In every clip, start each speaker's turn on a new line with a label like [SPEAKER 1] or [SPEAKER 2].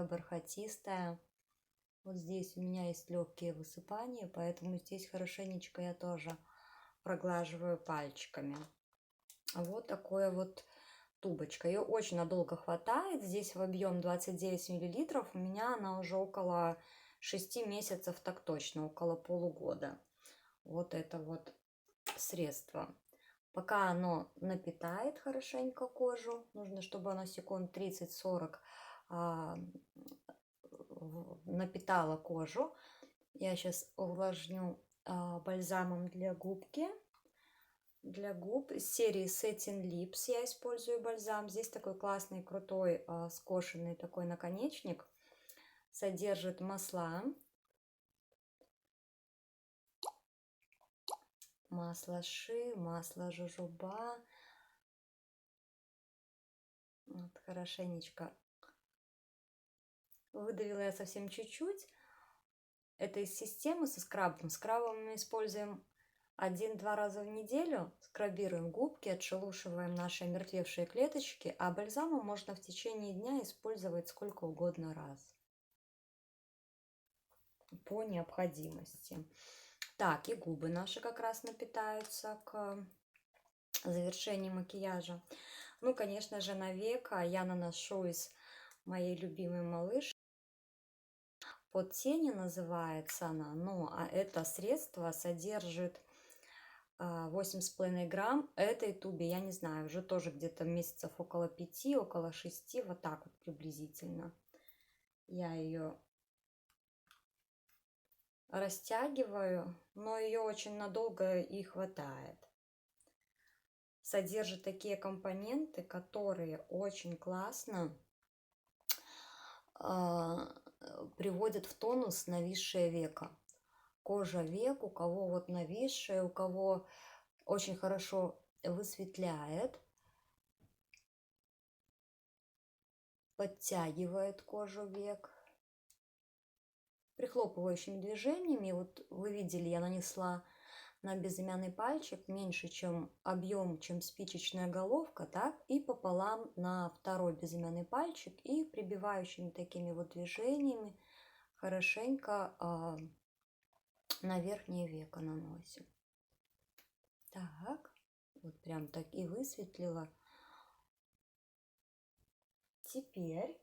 [SPEAKER 1] бархатистая. Вот здесь у меня есть легкие высыпания, поэтому здесь хорошенечко я тоже проглаживаю пальчиками. Вот такое вот тубочка. Ее очень надолго хватает. Здесь в объем 29 миллилитров. У меня она уже около 6 месяцев, так точно, около полугода. Вот это вот средство. Пока оно напитает хорошенько кожу, нужно, чтобы оно секунд 30-40 напитало кожу. Я сейчас увлажню бальзамом для губки. Для губ из серии Satin Lips я использую бальзам. Здесь такой классный, крутой, скошенный такой наконечник. Содержит масла. Масло ши, масло жожоба. Вот, хорошенечко выдавила я совсем чуть-чуть. Это из системы со скрабом. Скрабом мы используем 1-2 раза в неделю. Скрабируем губки, отшелушиваем наши омертвевшие клеточки, а бальзамом можно в течение дня использовать сколько угодно раз. По необходимости. Так, и губы наши как раз напитаются к завершению макияжа. Ну, конечно же, на века я наношу из моей любимой малышки. Под тени называется она, но это средство содержит 8,5 грамм. Этой тубе, я не знаю, уже тоже где-то месяцев около 5, около 6, вот так вот приблизительно. Я ее растягиваю, но ее очень надолго и хватает. Содержит такие компоненты, которые очень классно приводят в тонус нависшее веко. Кожа век, у кого вот нависшее, у кого очень хорошо высветляет, подтягивает кожу век. Прихлопывающими движениями, вот вы видели, я нанесла на безымянный пальчик меньше, чем объем, чем спичечная головка, так, и пополам на второй безымянный пальчик, и прибивающими такими вот движениями хорошенько на верхнее веко наносим. Так, вот прям так и высветлила. Теперь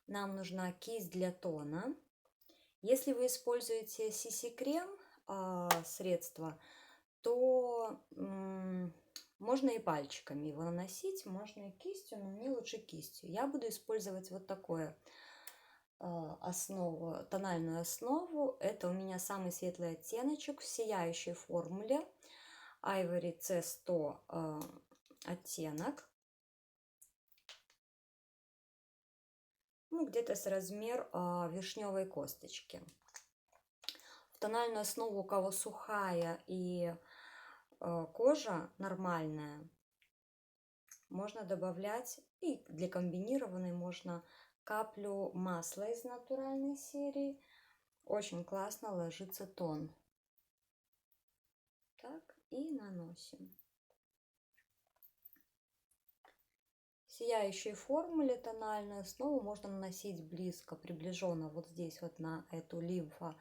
[SPEAKER 1] нам нужна кисть для тона. Если вы используете CC-крем средство, то можно и пальчиками его наносить, можно и кистью, но мне лучше кистью. Я буду использовать вот такое основу, тональную основу. Это у меня самый светлый оттеночек в сияющей формуле Ivory C100 оттенок. Ну, где-то с размер вишневой косточки. В тональную основу, у кого сухая и кожа нормальная, можно добавлять, и для комбинированной можно каплю масла из натуральной серии. Очень классно ложится тон. Так, и наносим. В сияющей формуле тональную основу можно наносить близко, приближенно вот здесь вот на эту лифтинг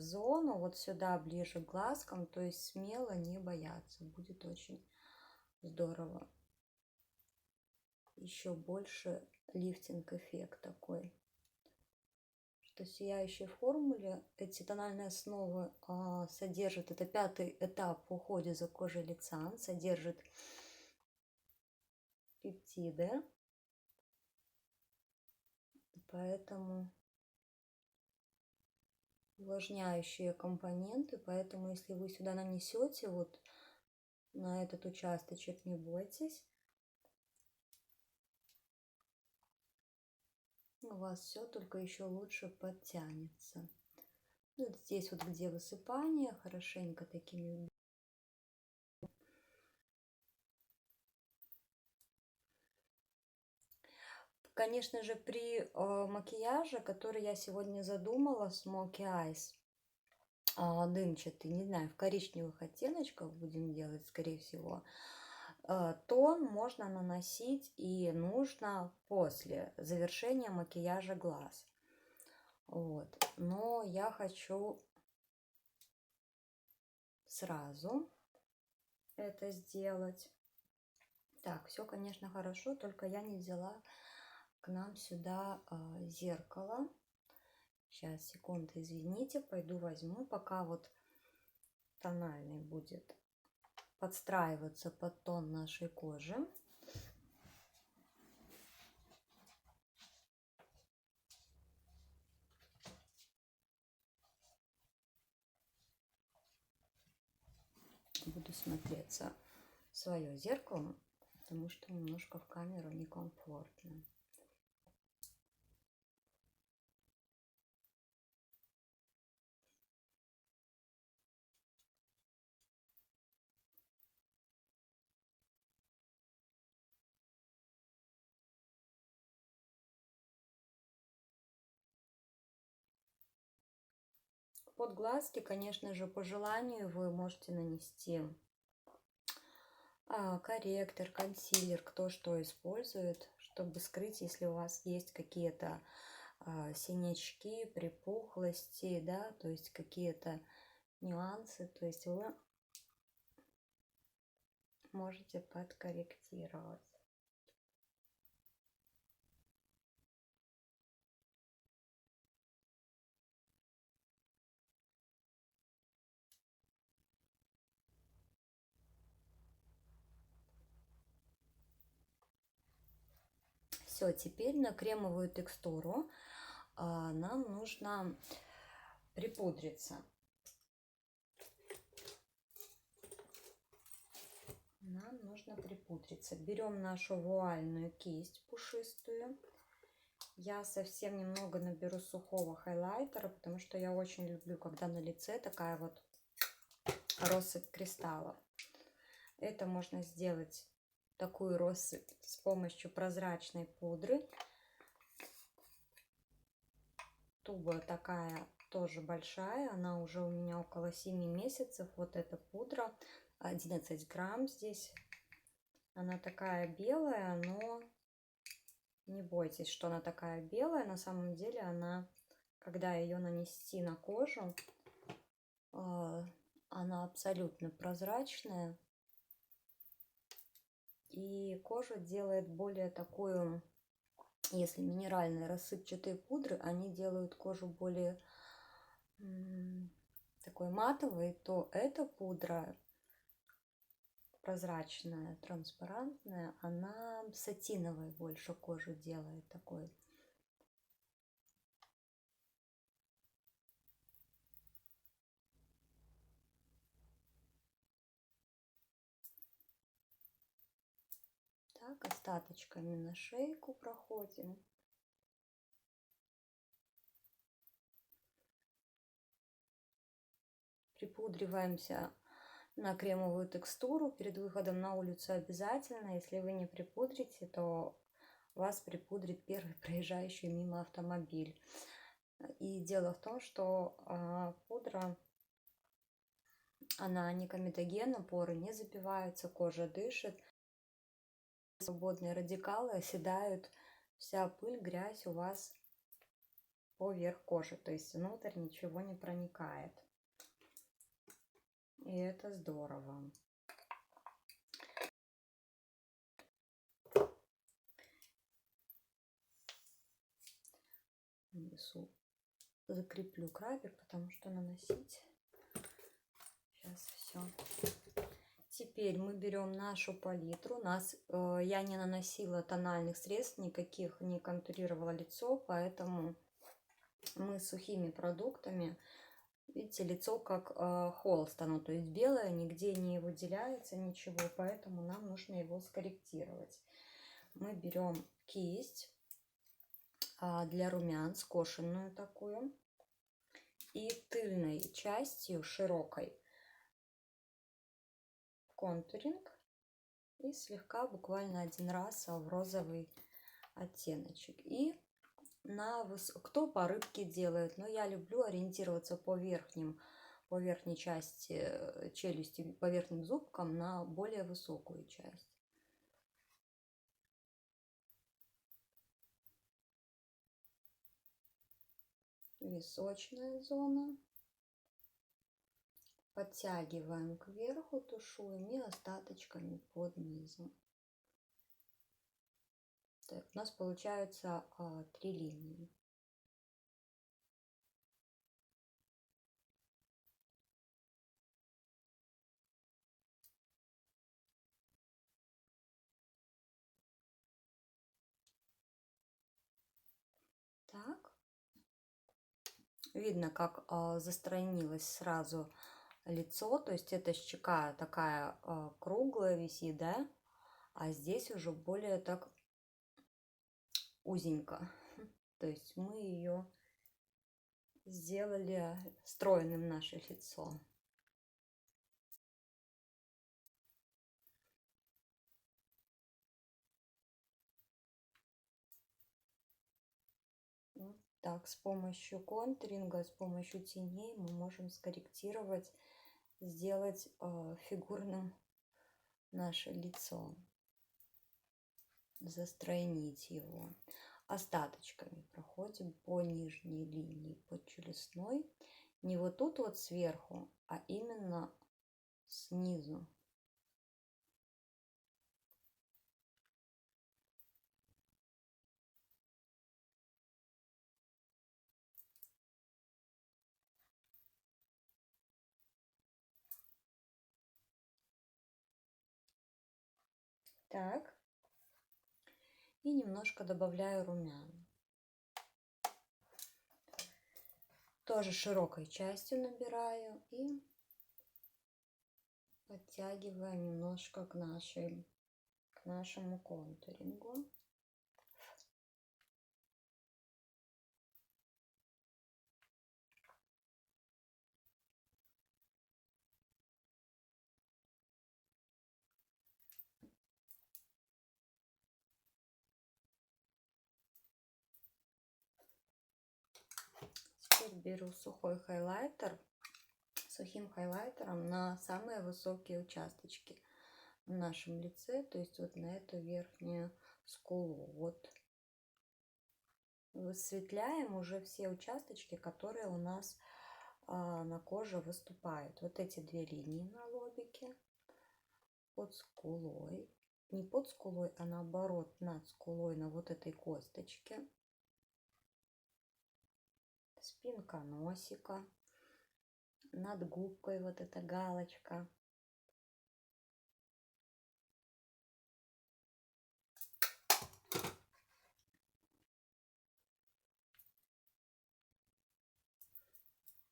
[SPEAKER 1] зону, вот сюда ближе к глазкам, то есть смело не бояться, будет очень здорово. Еще больше лифтинг эффект такой. Что в сияющей формуле эти тональные основы содержат, это 5-й этап в уходе за кожей лица, содержит пептиды, поэтому увлажняющие компоненты, поэтому если вы сюда нанесете вот на этот участочек, не бойтесь, у вас все только еще лучше подтянется. Вот здесь вот, где высыпание, хорошенько такими. Конечно же, при макияже, который я сегодня задумала, Smoky Eyes, дымчатый, не знаю, в коричневых оттеночках будем делать, скорее всего, тон можно наносить и нужно после завершения макияжа глаз. Вот. Но я хочу сразу это сделать. Так, все, конечно, хорошо, только я не взяла к нам сюда зеркало. Сейчас, секунду, извините, пойду возьму, пока вот тональный будет подстраиваться под тон нашей кожи. Буду смотреться в свое зеркало, потому что немножко в камеру некомфортно. Под глазки, конечно же, по желанию вы можете нанести корректор, консилер, кто что использует, чтобы скрыть, если у вас есть какие-то синячки, припухлости, да, то есть какие-то нюансы, то есть вы можете подкорректировать. Все, теперь на кремовую текстуру нам нужно припудриться. Нам нужно припудриться. Берем нашу вуальную кисть пушистую. Я совсем немного наберу сухого хайлайтера, потому что я очень люблю, когда на лице такая вот россыпь кристаллов. Это можно сделать, такую россыпь, с помощью прозрачной пудры. Туба такая тоже большая, она уже у меня около 7 месяцев. Вот эта пудра, 11 грамм здесь. Она такая белая, но не бойтесь, что она такая белая. На самом деле она, когда ее нанести на кожу, она абсолютно прозрачная. И кожа делает более такую, если минеральные рассыпчатые пудры, они делают кожу более такой матовой, то эта пудра прозрачная, транспарантная, она сатиновой больше кожу делает такой. Так, остаточками на шейку проходим. Припудриваемся на кремовую текстуру перед выходом на улицу обязательно. Если вы не припудрите, то вас припудрит первый проезжающий мимо автомобиль. И дело в том, что пудра, она не комедогенна, поры не забиваются, кожа дышит. Свободные радикалы оседают, вся пыль, грязь у вас поверх кожи, то есть внутрь ничего не проникает. И это здорово. Нанесу, закреплю крабик, потому что наносить сейчас все. Теперь мы берем нашу палитру. Я не наносила тональных средств никаких, не контурировала лицо, поэтому мы сухими продуктами, видите, лицо как холст, оно то есть белое, нигде не выделяется ничего, поэтому нам нужно его скорректировать. Мы берем кисть для румян, скошенную такую, и тыльной частью широкой контуринг и слегка, буквально один раз в розовый оттеночек. И кто по рыбке делает, но я люблю ориентироваться по верхним по верхней части челюсти, по верхним зубкам на более высокую часть. Височная зона. Подтягиваем кверху, тушуем и остаточками под низом. Так, у нас получается 3 линии. Так. Видно, как застранилось сразу лицо, то есть эта щека такая круглая висит, да, а здесь уже более так узенько. То есть мы ее сделали стройным, наше лицо. Вот так, с помощью контуринга, с помощью теней мы можем скорректировать, сделать фигурным наше лицо, застройнить его. Остаточками проходим по нижней линии подчелюстной. Не вот тут вот сверху, а именно снизу. Так. И немножко добавляю румян. Тоже широкой частью набираю и подтягиваю немножко к нашему контурингу. Теперь беру сухой хайлайтер, сухим хайлайтером на самые высокие участочки в нашем лице, то есть вот на эту верхнюю скулу. Вот высветляем уже все участочки, которые у нас на коже выступают. Вот эти 2 линии на лобике, под скулой, не под скулой, а наоборот над скулой, на вот этой косточке. Спинка носика, над губкой вот эта галочка.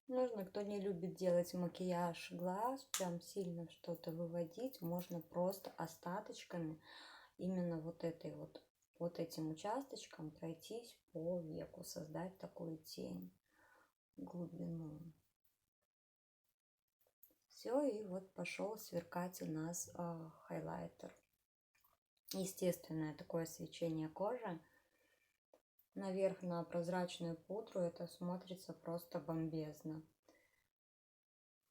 [SPEAKER 1] Можно, кто не любит делать макияж глаз, прям сильно что-то выводить, можно просто остаточками именно вот этим участочком пройтись по веку, создать такую тень, глубину. Все, и вот пошел сверкать у нас хайлайтер. Естественное такое свечение кожи. Наверх на прозрачную пудру это смотрится просто бомбезно.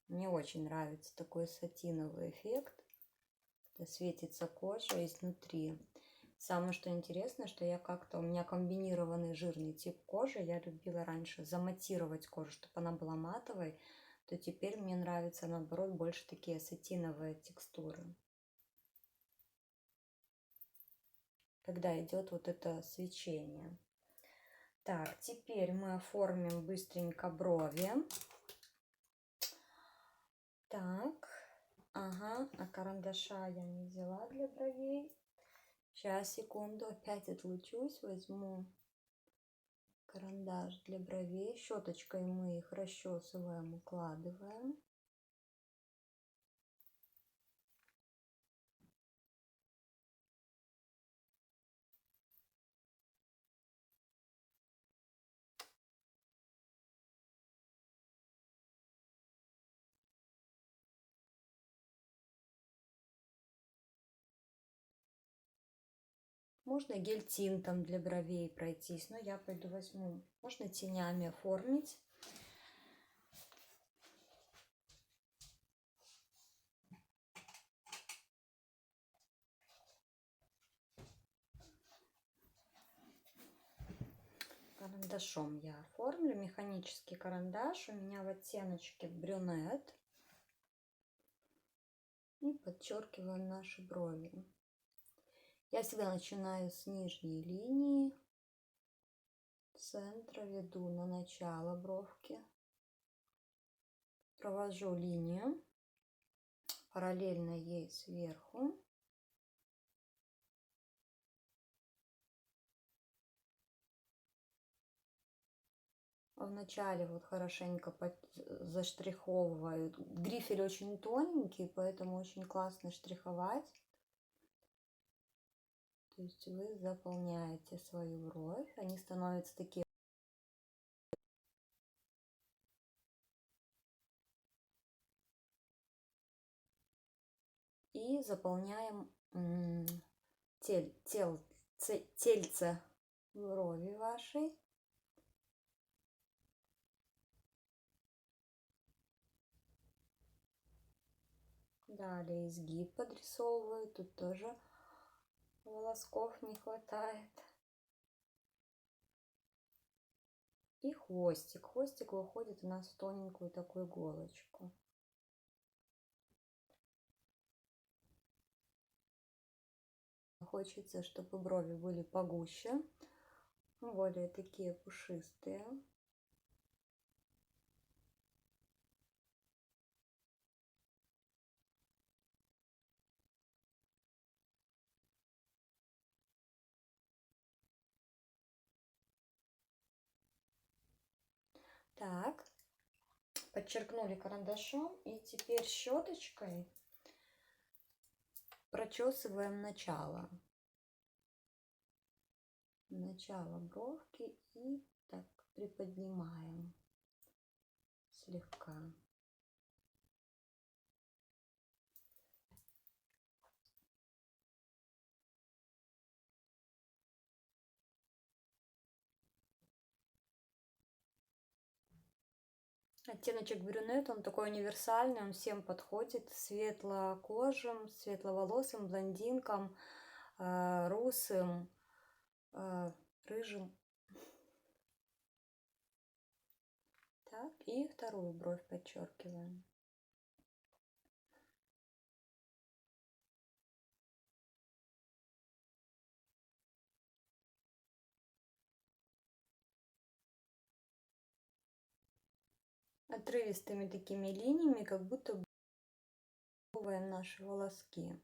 [SPEAKER 1] Мне очень нравится такой сатиновый эффект. Это светится кожа изнутри. Самое что интересно, что у меня комбинированный жирный тип кожи. Я любила раньше заматировать кожу, чтобы она была матовой. То теперь мне нравится наоборот больше такие сатиновые текстуры. Когда идет вот это свечение. Так, теперь мы оформим быстренько брови. Так, ага, а карандаша я не взяла для бровей. Сейчас, секунду, опять отлучусь, возьму карандаш для бровей. Щеточкой мы их расчесываем, укладываем. Можно гель-тинтом для бровей пройтись, но я пойду возьму. Можно тенями оформить. карандашом я оформлю. Механический карандаш у меня в оттеночке брюнет. И подчеркиваем наши брови. Я всегда начинаю с нижней линии, центра, веду на начало бровки, провожу линию, параллельно ей сверху. Вначале вот хорошенько заштриховываю. Грифель очень тоненький, поэтому очень классно штриховать. То есть вы заполняете свою бровь, они становятся такие. И заполняем тельце брови вашей. Далее изгиб подрисовываю, тут тоже волосков не хватает. И хвостик. Хвостик выходит у нас в тоненькую такую иголочку. Хочется, чтобы брови были погуще, более такие пушистые. Так, подчеркнули карандашом, и теперь щеточкой прочесываем начало бровки и так приподнимаем слегка. Оттеночек брюнет, он такой универсальный, он всем подходит, светлокожим, светловолосым, блондинкам, русым, рыжим. Так, и вторую бровь подчеркиваем. Отрывистыми такими линиями, как будто бы наши волоски.